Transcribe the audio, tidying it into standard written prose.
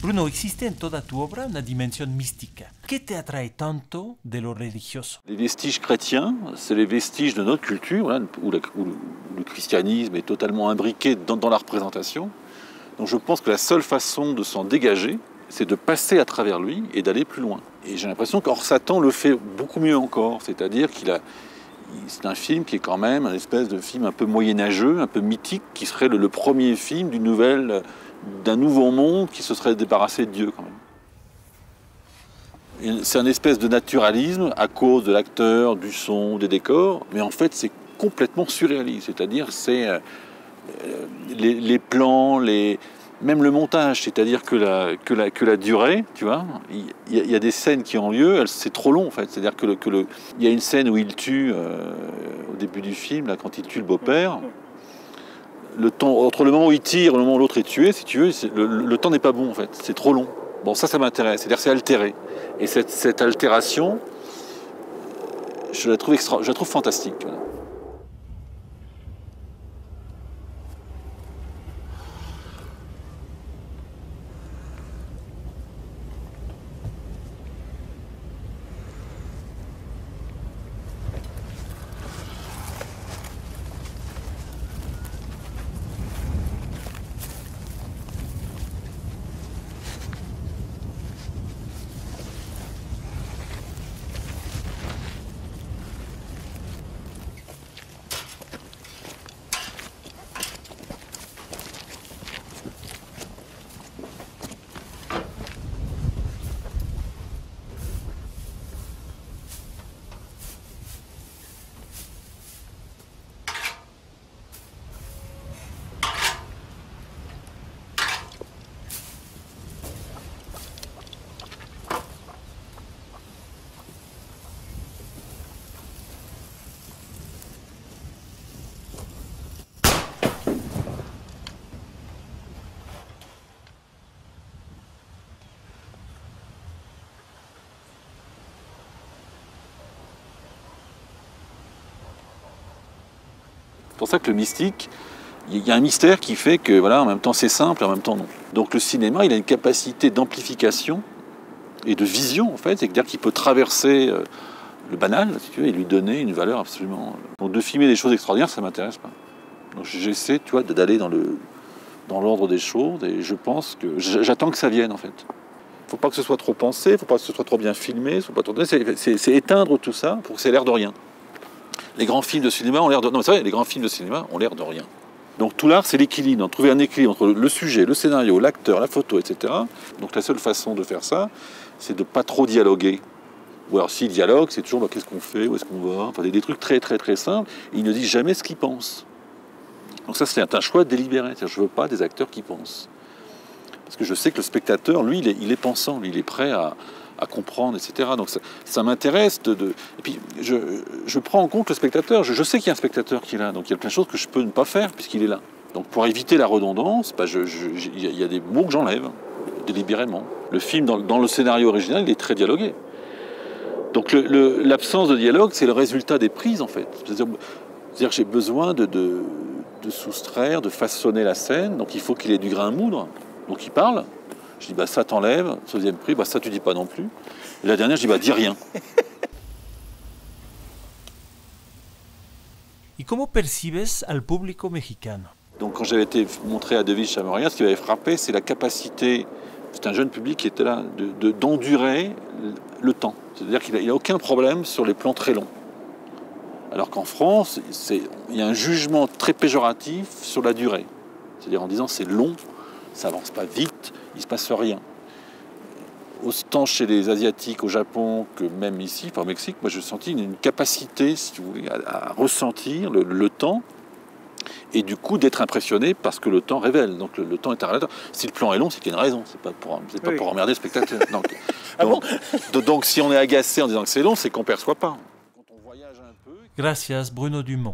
Bruno, existe en toda tu obra una dimensión mística. ¿Qué te atrae tanto de lo religioso? Les vestiges chrétiens, c'est les vestiges de notre culture, voilà, où le christianisme est totalement imbriqué dans la représentation. Donc je pense que la seule façon de s'en dégager, c'est de passer à travers lui et d'aller plus loin. Et j'ai l'impression qu'Hors Satan le fait beaucoup mieux encore, c'est-à-dire c'est un film qui est quand même un espèce de film un peu moyenâgeux, un peu mythique, qui serait le premier film d'un nouveau monde qui se serait débarrassé de Dieu quand même. C'est un espèce de naturalisme à cause de l'acteur, du son, des décors, mais en fait c'est complètement surréaliste, c'est-à-dire c'est les plans, même le montage, c'est-à-dire que la durée, tu vois, il y a des scènes qui ont lieu, c'est trop long en fait, c'est-à-dire il y a une scène où il tue, au début du film, là, quand il tue le beau-père, le temps, entre le moment où il tire et le moment où l'autre est tué, si tu veux, le temps n'est pas bon en fait, c'est trop long. Bon, ça m'intéresse, c'est-à-dire c'est altéré. Et cette altération, je la trouve fantastique. Voilà. C'est pour ça que le mystique, il y a un mystère qui fait que, voilà, en même temps c'est simple, en même temps non. Donc le cinéma, il a une capacité d'amplification et de vision, en fait, c'est-à-dire qu'il peut traverser le banal, si tu veux, et lui donner une valeur absolument... Donc de filmer des choses extraordinaires, ça ne m'intéresse pas. Donc j'essaie, tu vois, d'aller dans l'ordre des choses, et je pense que... J'attends que ça vienne, en fait. Il ne faut pas que ce soit trop pensé, il ne faut pas que ce soit trop bien filmé, c'est éteindre tout ça pour que ça ait l'air de rien. Les grands films de cinéma ont l'air de... Non, c'est vrai, les grands films de cinéma ont l'air de rien. Donc tout l'art, c'est l'équilibre, trouver un équilibre entre le sujet, le scénario, l'acteur, la photo, etc. Donc la seule façon de faire ça, c'est de ne pas trop dialoguer. Ou alors s'il dialogue, c'est toujours qu'est-ce qu'on fait, où est-ce qu'on va, enfin des trucs très très très simples. Et il ne dit jamais ce qu'il pense. Donc ça, c'est un choix délibéré. Je ne veux pas des acteurs qui pensent. Parce que je sais que le spectateur, lui, il est pensant, lui, il est prêt à comprendre, etc. Donc ça m'intéresse Et puis je prends en compte le spectateur. Je sais qu'il y a un spectateur qui est là, donc il y a plein de choses que je peux ne pas faire puisqu'il est là. Donc pour éviter la redondance, il y a des mots que j'enlève délibérément. Le film, dans le scénario original, il est très dialogué. Donc l'absence de dialogue, c'est le résultat des prises en fait. C'est-à-dire que j'ai besoin de soustraire, de façonner la scène. Donc il faut qu'il ait du grain à moudre. Donc il parle. Je dis, ça t'enlève. Deuxième prix, ça tu dis pas non plus. Et la dernière, je dis, dis rien. ¿Y cómo percibes al público mexicano? Donc quand j'avais été montré à David Chameroy, ce qui m'avait frappé, c'est la capacité, c'est un jeune public qui était là, d'endurer le temps. C'est-à-dire qu'il n'a aucun problème sur les plans très longs. Alors qu'en France, il y a un jugement très péjoratif sur la durée. C'est-à-dire en disant, c'est long, ça avance pas vite, il ne se passe rien. Autant chez les Asiatiques, au Japon, que même ici, au Mexique, moi j'ai senti une capacité, si vous voulez, à ressentir le temps et du coup d'être impressionné parce que le temps révèle. Donc le temps est un révélateur. Si le plan est long, c'est qu'il y a une raison, c'est pas pour emmerder le spectateur. Donc si on est agacé en disant que c'est long, c'est qu'on ne perçoit pas. Quand on voyage un peu... Gracias, Bruno Dumont.